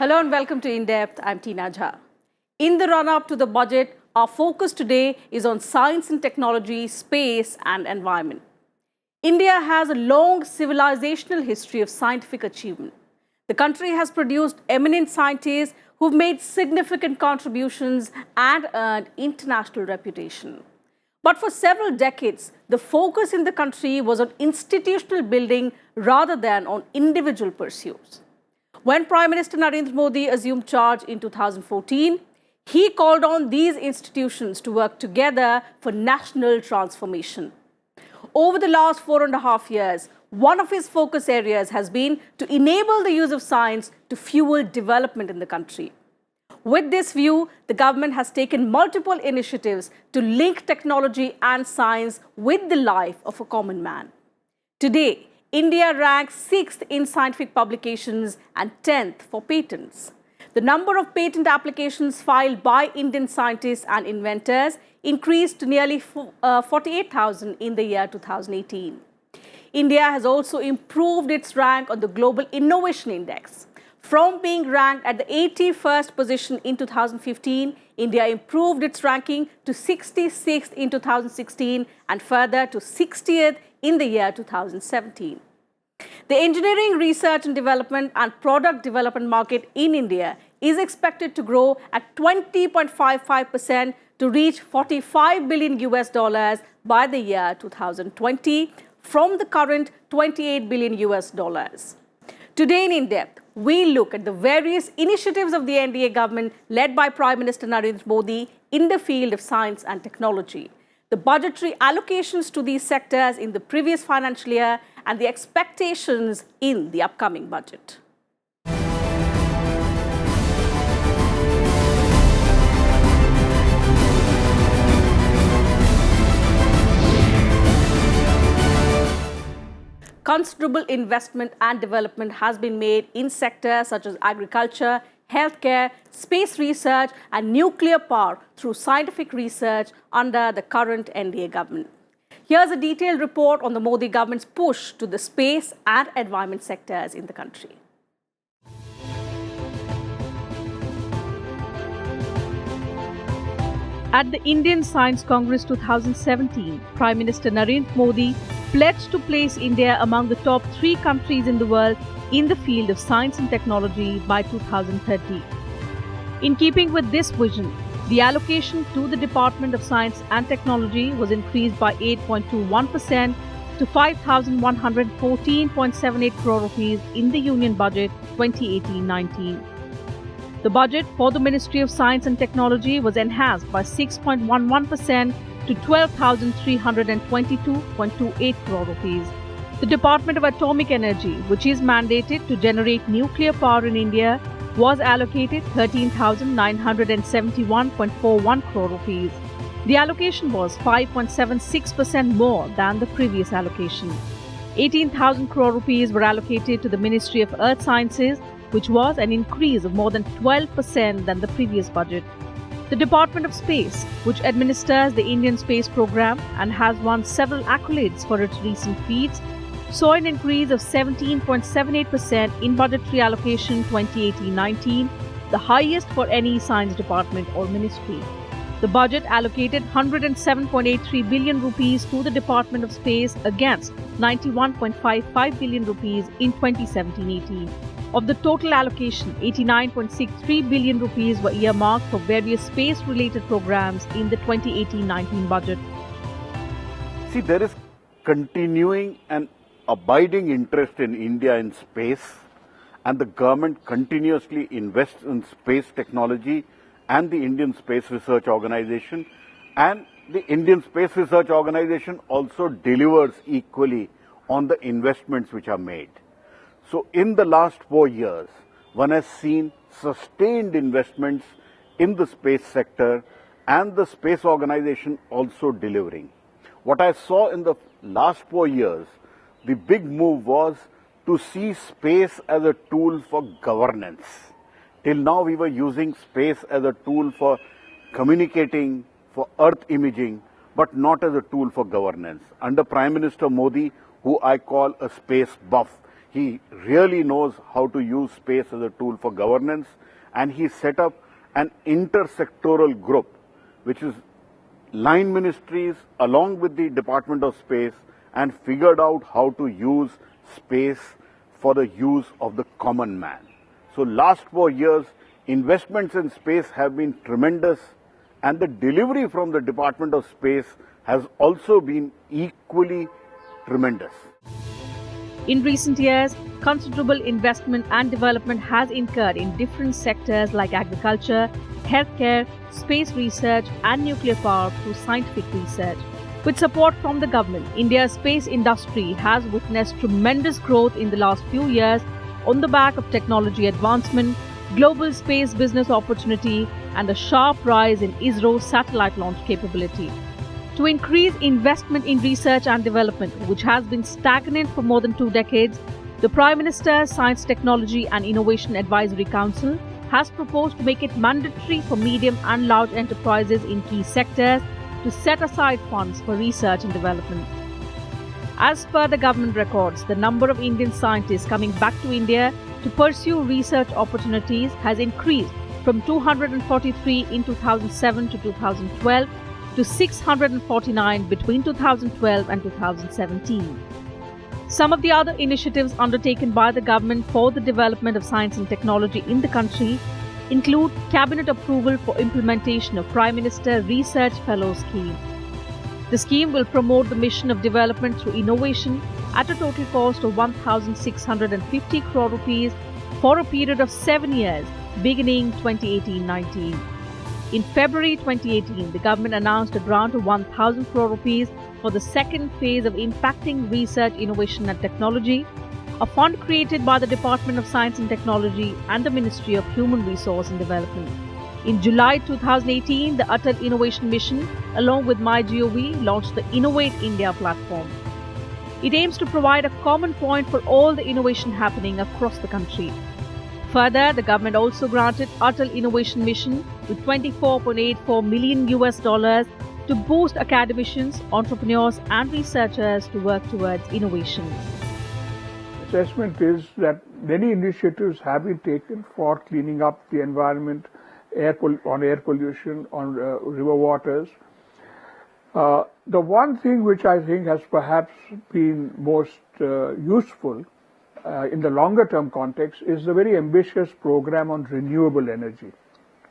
Hello and welcome to In-Depth. I'm Tina Jha. In the run-up to the budget, our focus today is on science and technology, space and environment. India has a long civilizational history of scientific achievement. The country has produced eminent scientists who've made significant contributions and earned international reputation. But for several decades, the focus in the country was on institutional building rather than on individual pursuits. When Prime Minister Narendra Modi assumed charge in 2014, he called on these institutions to work together for national transformation. Over the last 4.5 years, one of his focus areas has been to enable the use of science to fuel development in the country. With this view, the government has taken multiple initiatives to link technology and science with the life of a common man. Today, India ranks 6th in scientific publications and 10th for patents. The number of patent applications filed by Indian scientists and inventors increased to nearly 48,000 in the year 2018. India has also improved its rank on the Global Innovation Index. From being ranked at the 81st position in 2015, India improved its ranking to 66th in 2016 and further to 60th in the year 2017. The engineering, research and development and product development market in India is expected to grow at 20.55% to reach $45 billion by the year 2020 from the current $28 billion. Today in In-Depth, we look at the various initiatives of the NDA government led by Prime Minister Narendra Modi in the field of science and technology, the budgetary allocations to these sectors in the previous financial year and the expectations in the upcoming budget. Considerable investment and development has been made in sectors such as agriculture, healthcare, space research and nuclear power through scientific research under the current NDA government. Here's a detailed report on the Modi government's push to the space and environment sectors in the country. At the Indian Science Congress 2017, Prime Minister Narendra Modi pledged to place India among the top 3 countries in the world in the field of science and technology by 2030. In keeping with this vision, the allocation to the Department of Science and Technology was increased by 8.21% to 5,114.78 crore rupees in the Union Budget 2018-19. The budget for the Ministry of Science and Technology was enhanced by 6.11% to 12,322.28 crore rupees. The Department of Atomic Energy, which is mandated to generate nuclear power in India, was allocated 13,971.41 crore rupees. The allocation was 5.76% more than the previous allocation. 18,000 crore rupees were allocated to the Ministry of Earth Sciences, which was an increase of more than 12% than the previous budget. The Department of Space, which administers the Indian space program and has won several accolades for its recent feats, saw an increase of 17.78% in budgetary allocation 2018-19, the highest for any science department or ministry. The budget allocated 107.83 billion rupees to the Department of Space against 91.55 billion rupees in 2017-18. Of the total allocation, 89.63 billion rupees were earmarked for various space-related programs in the 2018-19 budget. See, there is continuing and abiding interest in India in space, and the government continuously invests in space technology and the Indian Space Research Organization, and the Indian Space Research Organization also delivers equally on the investments which are made. So in the last 4 years, one has seen sustained investments in the space sector and the space organization also delivering. What I saw in the last 4 years, the big move was to see space as a tool for governance. Till now we were using space as a tool for communicating, for earth imaging, but not as a tool for governance. Under Prime Minister Modi, who I call a space buff, He really knows how to use space as a tool for governance, and he set up an intersectoral group, which is line ministries along with the Department of Space, and figured out how to use space for the use of the common man. So last 4 years, investments in space have been tremendous, and the delivery from the Department of Space has also been equally tremendous. In recent years, considerable investment and development has incurred in different sectors like agriculture, healthcare, space research, and nuclear power through scientific research. With support from the government, India's space industry has witnessed tremendous growth in the last few years on the back of technology advancement, global space business opportunity, and a sharp rise in ISRO's satellite launch capability. To increase investment in research and development, which has been stagnant for more than 2 decades, the Prime Minister's Science, Technology and Innovation Advisory Council has proposed to make it mandatory for medium and large enterprises in key sectors to set aside funds for research and development. As per the government records, the number of Indian scientists coming back to India to pursue research opportunities has increased from 243 in 2007 to 2012 to 649 between 2012 and 2017. Some of the other initiatives undertaken by the government for the development of science and technology in the country include cabinet approval for implementation of Prime Minister Research Fellow Scheme. The scheme will promote the mission of development through innovation at a total cost of 1,650 crore rupees for a period of 7 years beginning 2018-19. In February 2018, the government announced a grant of 1,000 crore rupees for the second phase of Impacting Research, Innovation and Technology, a fund created by the Department of Science and Technology and the Ministry of Human Resource and Development. In July 2018, the Atal Innovation Mission, along with MyGov, launched the Innovate India platform. It aims to provide a common point for all the innovation happening across the country. Further, the government also granted Atal Innovation Mission with $24.84 million to boost academicians, entrepreneurs and researchers to work towards innovation. Assessment is that many initiatives have been taken for cleaning up the environment, air pollution, on river waters. The one thing which I think has perhaps been most useful in the longer term context is the very ambitious program on renewable energy,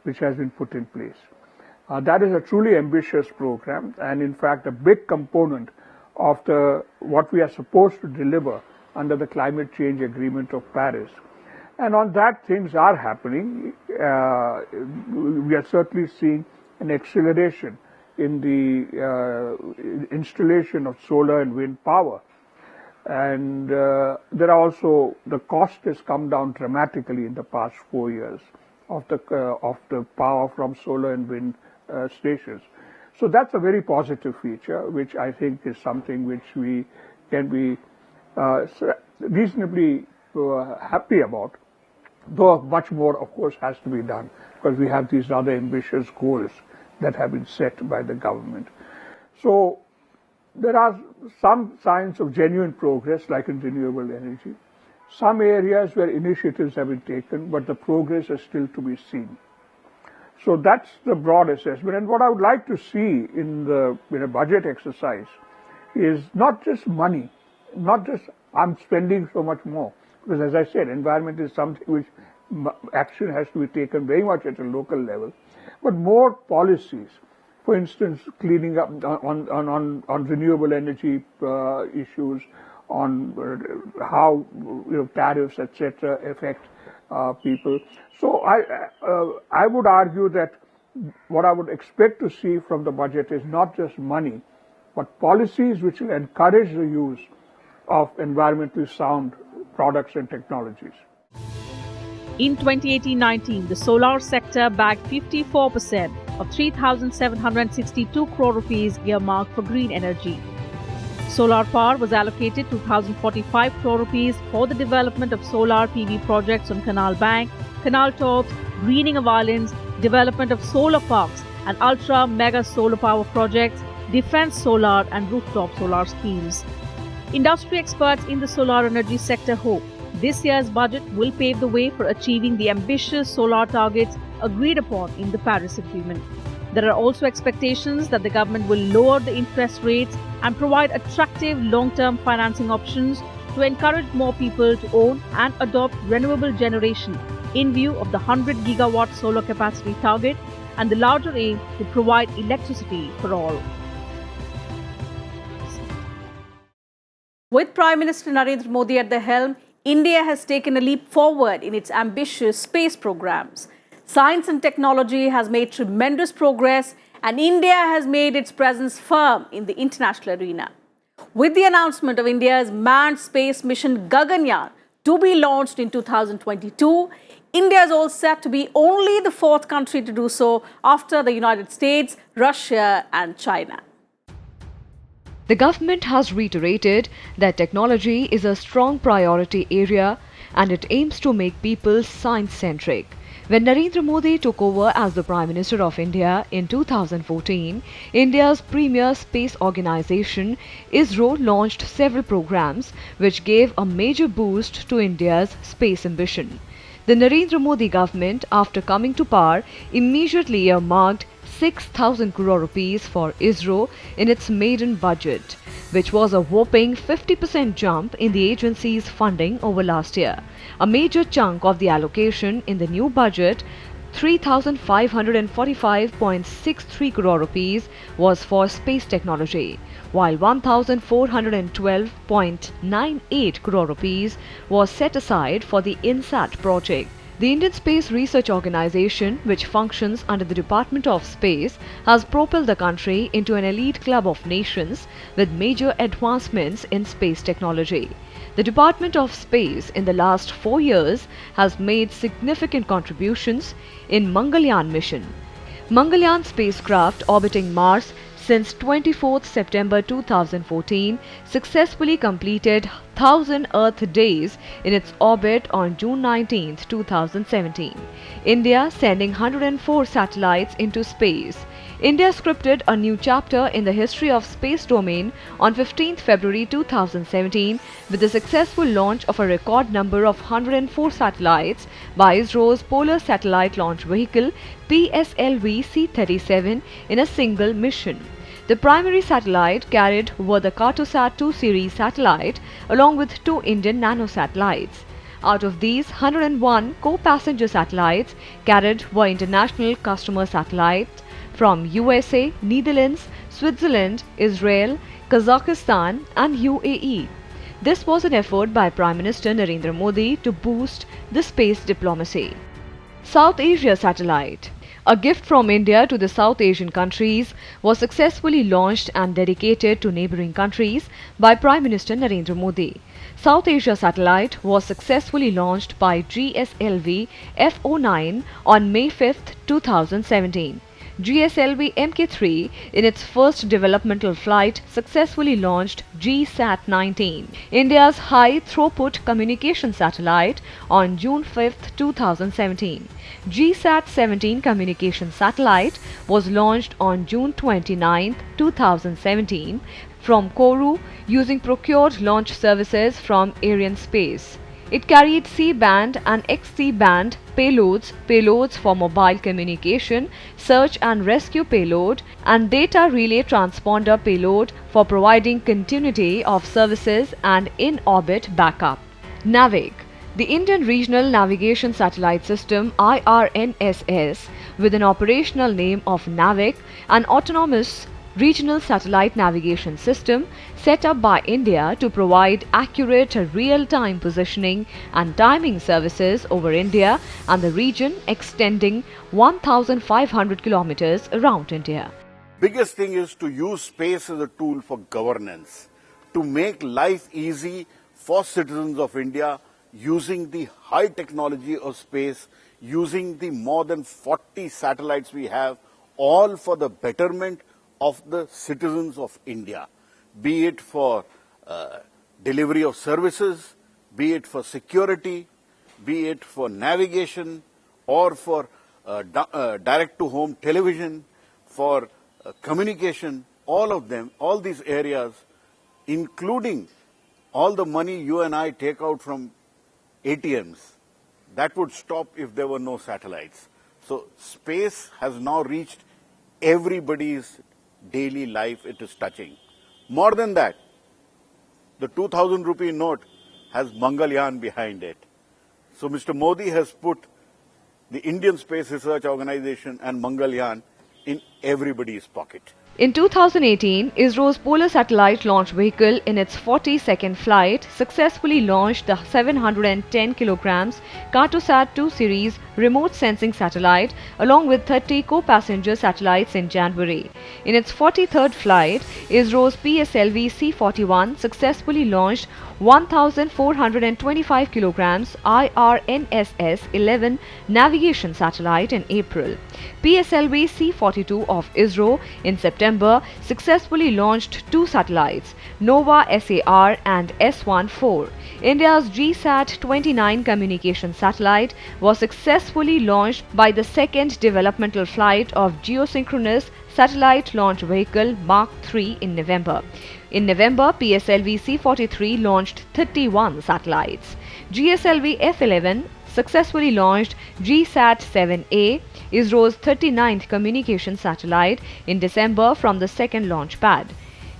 which has been put in place. That is a truly ambitious program, and in fact a big component of what we are supposed to deliver under the Climate Change Agreement of Paris. And on that, things are happening. We are certainly seeing an acceleration in the installation of solar and wind power. And there are also, the cost has come down dramatically in the past 4 years of the power from solar and wind stations. So that's a very positive feature, which I think is something which we can be reasonably happy about, though much more, of course, has to be done because we have these rather ambitious goals that have been set by the government. So there are some signs of genuine progress, like in renewable energy. Some areas where initiatives have been taken, but the progress is still to be seen. So that's the broad assessment. And what I would like to see in a budget exercise is not just money, not just I'm spending so much more, because as I said, environment is something which action has to be taken very much at a local level, but more policies. For instance, cleaning up on renewable energy issues, on how tariffs, etc., affect people. So I would argue that what I would expect to see from the budget is not just money, but policies which will encourage the use of environmentally sound products and technologies. In 2018-19, the solar sector bagged 54% of 3,762 crore rupees earmarked for green energy. Solar power was allocated 2,045 crore rupees for the development of solar PV projects on canal bank, canal tops, greening of islands, development of solar parks and ultra mega solar power projects, defense solar and rooftop solar schemes. Industry experts in the solar energy sector hope This year's budget will pave the way for achieving the ambitious solar targets agreed upon in the Paris Agreement. There are also expectations that the government will lower the interest rates and provide attractive long-term financing options to encourage more people to own and adopt renewable generation in view of the 100 gigawatt solar capacity target and the larger aim to provide electricity for all. With Prime Minister Narendra Modi at the helm, India has taken a leap forward in its ambitious space programs. Science and technology has made tremendous progress, and India has made its presence firm in the international arena. With the announcement of India's manned space mission Gaganyaan to be launched in 2022, India is all set to be only the fourth country to do so after the United States, Russia and China. The government has reiterated that technology is a strong priority area and it aims to make people science-centric. When Narendra Modi took over as the Prime Minister of India in 2014, India's premier space organization, ISRO, launched several programs which gave a major boost to India's space ambition. The Narendra Modi government, after coming to power, immediately earmarked 6,000 crore rupees for ISRO in its maiden budget, which was a whopping 50% jump in the agency's funding over last year. A major chunk of the allocation in the new budget, 3,545.63 crore rupees, was for space technology, while 1,412.98 crore rupees was set aside for the INSAT project. The Indian Space Research Organization, which functions under the Department of Space, has propelled the country into an elite club of nations with major advancements in space technology. The Department of Space in the last 4 years has made significant contributions in Mangalyaan mission. Mangalyaan spacecraft orbiting Mars since 24th September 2014 successfully completed 1,000 Earth days in its orbit on June 19, 2017. India sending 104 satellites into space. India scripted a new chapter in the history of space domain on 15th February 2017 with the successful launch of a record number of 104 satellites by ISRO's Polar Satellite Launch Vehicle PSLV-MkIII in a single mission. The primary satellite carried were the Cartosat 2 series satellite along with 2 Indian nanosatellites. Out of these, 101 co-passenger satellites carried were international customer satellites from USA, Netherlands, Switzerland, Israel, Kazakhstan and UAE. This was an effort by Prime Minister Narendra Modi to boost the space diplomacy. South Asia Satellite. A gift from India to the South Asian countries was successfully launched and dedicated to neighbouring countries by Prime Minister Narendra Modi. South Asia Satellite was successfully launched by GSLV-MkIII on May 5, 2017. GSLV-MkIII in its first developmental flight successfully launched GSAT-19, India's high-throughput communication satellite, on June 5, 2017. GSAT-17 communication satellite was launched on June 29, 2017 from Kourou using procured launch services from Arianespace. It carried C-band and XC-band payloads for mobile communication, search and rescue payload, and data relay transponder payload for providing continuity of services and in-orbit backup. NAVIC. The Indian Regional Navigation Satellite System IRNSS, with an operational name of NAVIC, an autonomous regional satellite navigation system set up by India to provide accurate real-time positioning and timing services over India and the region extending 1,500 kilometers around India. Biggest thing is to use space as a tool for governance, to make life easy for citizens of India using the high technology of space, using the more than 40 satellites we have, all for the betterment of the citizens of India, be it for delivery of services, be it for security, be it for navigation, or for direct-to-home television, for communication, all of them, all these areas, including all the money you and I take out from ATMs. That would stop if there were no satellites. So space has now reached everybody's daily life it is touching. More than that, the 2000 rupee note has Mangalyaan behind it. So Mr. Modi has put the Indian Space Research Organization and Mangalyaan in everybody's pocket. In 2018, ISRO's Polar Satellite Launch Vehicle, in its 42nd flight, successfully launched the 710 kg Cartosat-2 series remote sensing satellite along with 30 co-passenger satellites in January. In its 43rd flight, ISRO's PSLV-C41 successfully launched 1,425 kg IRNSS-11 navigation satellite in April. PSLV-C42 of ISRO in September successfully launched two satellites, NOVA SAR and S14. India's GSAT-29 communication satellite was successfully launched by the second developmental flight of Geosynchronous Satellite Launch Vehicle Mark III in November. In November, PSLV-C43 launched 31 satellites. GSLV-F11 successfully launched GSAT-7A, ISRO's 39th communication satellite, in December from the second launch pad.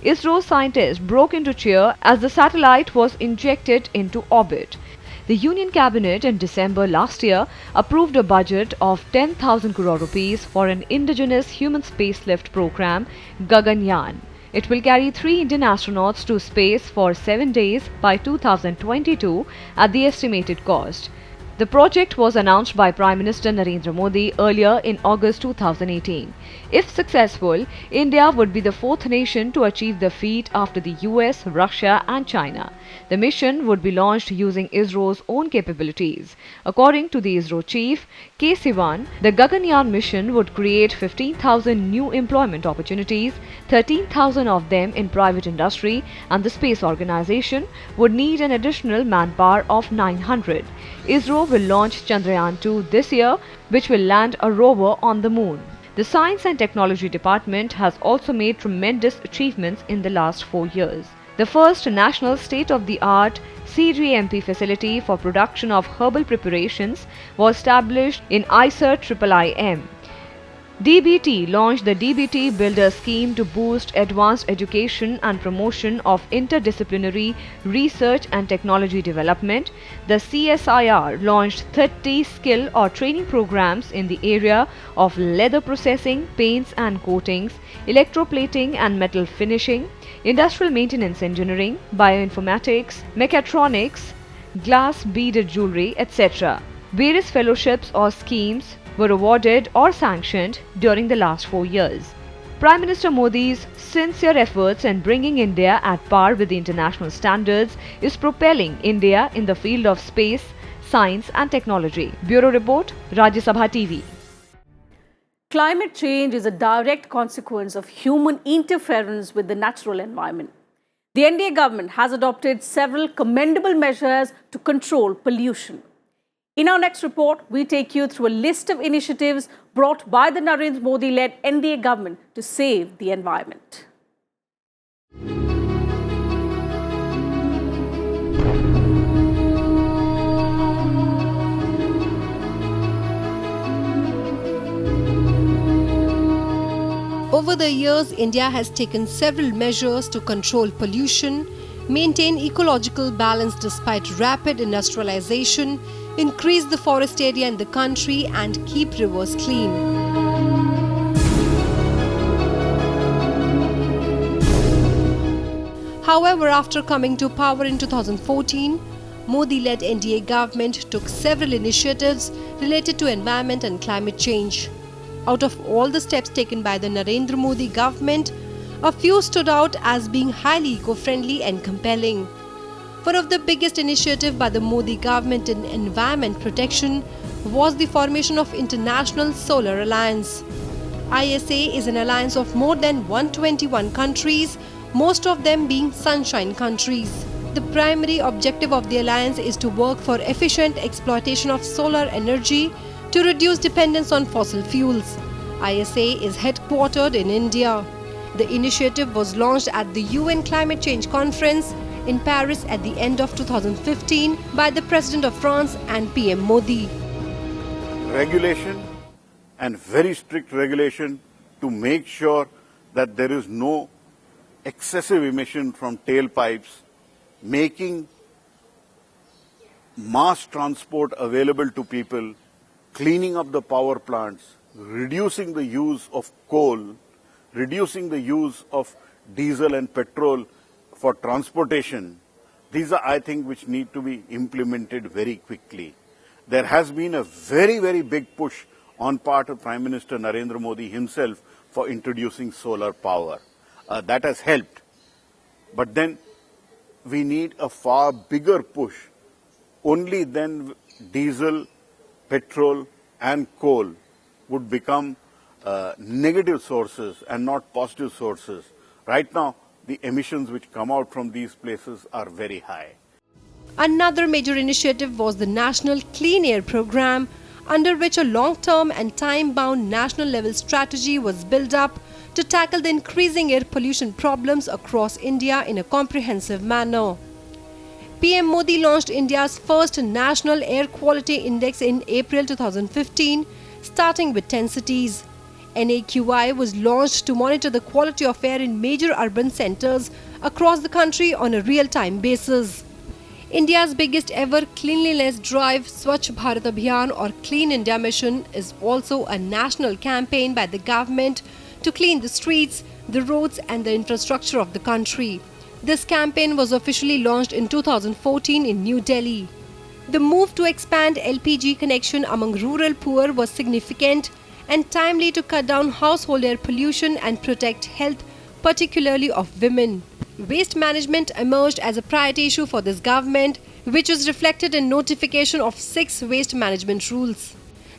ISRO scientists broke into cheer as the satellite was injected into orbit. The Union Cabinet in December last year approved a budget of 10,000 crore rupees for an indigenous human spacelift program, Gaganyaan. It will carry 3 Indian astronauts to space for 7 days by 2022 at the estimated cost. The project was announced by Prime Minister Narendra Modi earlier in August 2018. If successful, India would be the fourth nation to achieve the feat after the US, Russia and China. The mission would be launched using ISRO's own capabilities. According to the ISRO chief, K. Sivan, the Gaganyaan mission would create 15,000 new employment opportunities, 13,000 of them in private industry, and the space organization would need an additional manpower of 900. ISRO will launch Chandrayaan-2 this year, which will land a rover on the moon. The Science and Technology Department has also made tremendous achievements in the last 4 years. The first national state-of-the-art CGMP facility for production of herbal preparations was established in IISER-IIIM. DBT launched the DBT Builder Scheme to boost advanced education and promotion of interdisciplinary research and technology development. The CSIR launched 30 skill or training programs in the area of leather processing, paints and coatings, electroplating and metal finishing, industrial maintenance engineering, bioinformatics, mechatronics, glass beaded jewelry, etc. Various fellowships or schemes were awarded or sanctioned during the last 4 years. Prime Minister Modi's sincere efforts in bringing India at par with the international standards is propelling India in the field of space, science and technology. Bureau Report, Rajya Sabha TV. Climate change is a direct consequence of human interference with the natural environment. The NDA government has adopted several commendable measures to control pollution. In our next report, we take you through a list of initiatives brought by the Narendra Modi-led NDA government to save the environment. Over the years, India has taken several measures to control pollution, maintain ecological balance despite rapid industrialization, increase the forest area in the country and keep rivers clean. However, after coming to power in 2014, Modi-led NDA government took several initiatives related to environment and climate change. Out of all the steps taken by the Narendra Modi government, a few stood out as being highly eco-friendly and compelling. One of the biggest initiatives by the Modi government in environment protection was the formation of International Solar Alliance. ISA is an alliance of more than 121 countries, most of them being sunshine countries. The primary objective of the alliance is to work for efficient exploitation of solar energy to reduce dependence on fossil fuels. ISA is headquartered in India. The initiative was launched at the UN Climate Change Conference in Paris at the end of 2015 by the President of France and PM Modi. Regulation and very strict regulation to make sure that there is no excessive emission from tailpipes, making mass transport available to people, cleaning up the power plants, reducing the use of coal, reducing the use of diesel and petrol for transportation. These are, I think, which need to be implemented very quickly. There has been a very, very big push on part of Prime Minister Narendra Modi himself for introducing solar power. That has helped. But then we need a far bigger push. Only then diesel, petrol and coal would become negative sources and not positive sources. Right now, the emissions which come out from these places are very high. Another major initiative was the National Clean Air Program, under which a long-term and time-bound national-level strategy was built up to tackle the increasing air pollution problems across India in a comprehensive manner. PM Modi launched India's first National Air Quality Index in April 2015, starting with 10 cities. NAQI was launched to monitor the quality of air in major urban centers across the country on a real-time basis. India's biggest ever cleanliness drive, Swachh Bharat Abhiyan or Clean India Mission, is also a national campaign by the government to clean the streets, the roads and the infrastructure of the country. This campaign was officially launched in 2014 in New Delhi. The move to expand LPG connection among rural poor was significant and timely to cut down household air pollution and protect health, particularly of women. Waste management emerged as a priority issue for this government, which was reflected in notification of 6 waste management rules.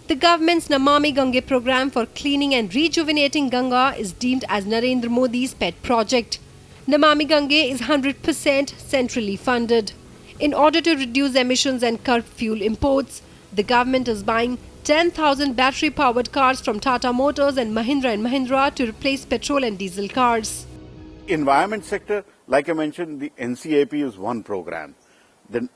The government's Namami Gange program for cleaning and rejuvenating Ganga is deemed as Narendra Modi's pet project. Namami Gange is 100% centrally funded. In order to reduce emissions and curb fuel imports, the government is buying 10,000 battery-powered cars from Tata Motors and Mahindra to replace petrol and diesel cars. Environment sector, like I mentioned, the NCAP is one program. The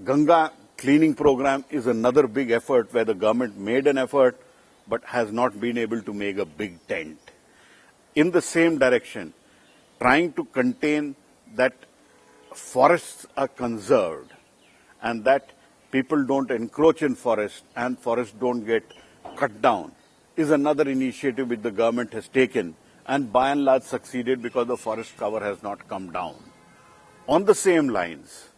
Ganga cleaning program is another big effort where the government made an effort but has not been able to make a big dent. In the same direction, trying to contain that forests are conserved and that people don't encroach in forests and forests don't get cut down is another initiative which the government has taken and by and large succeeded because the forest cover has not come down. On the same lines,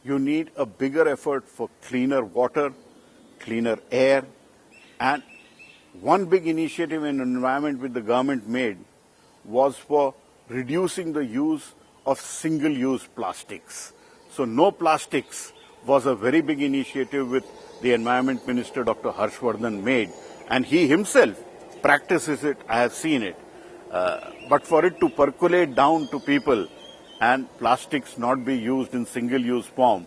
you need a bigger effort for cleaner water, cleaner air, and one big initiative in environment which the government made was for reducing the use of single-use plastics. So no plastics was a very big initiative which the Environment Minister Dr. Harshvardhan made, and he himself practices it. I have seen it. But for it to percolate down to people and plastics not be used in single-use form,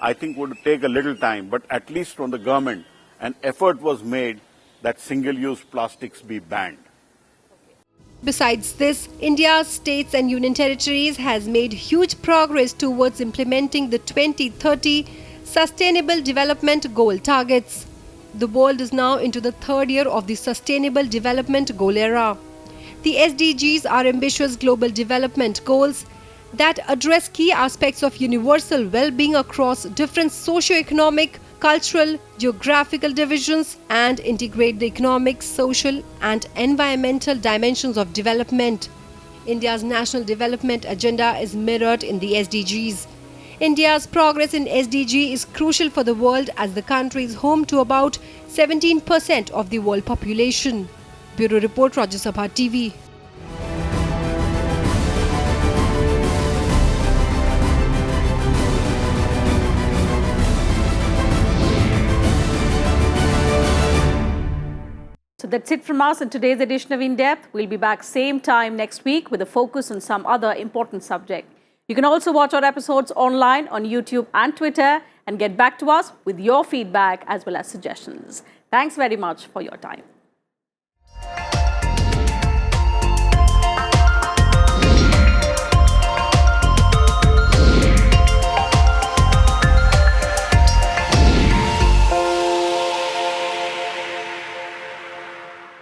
I think would take a little time. But at least from the government, an effort was made that single-use plastics be banned. Besides this, India's states and union territories has made huge progress towards implementing the 2030 Sustainable Development Goal targets. The world is now into the 3rd year of the Sustainable Development Goal era. The SDGs are ambitious global development goals that address key aspects of universal well-being across different socio-economic, cultural, geographical divisions and integrate the economic, social and environmental dimensions of development. India's national development agenda is mirrored in the SDGs. India's progress in SDG is crucial for the world as the country is home to about 17% of the world population. Bureau Report, Rajya Sabha TV. So that's it from us in today's edition of In Depth. We'll be back same time next week with a focus on some other important subject. You can also watch our episodes online on YouTube and Twitter and get back to us with your feedback as well as suggestions. Thanks very much for your time.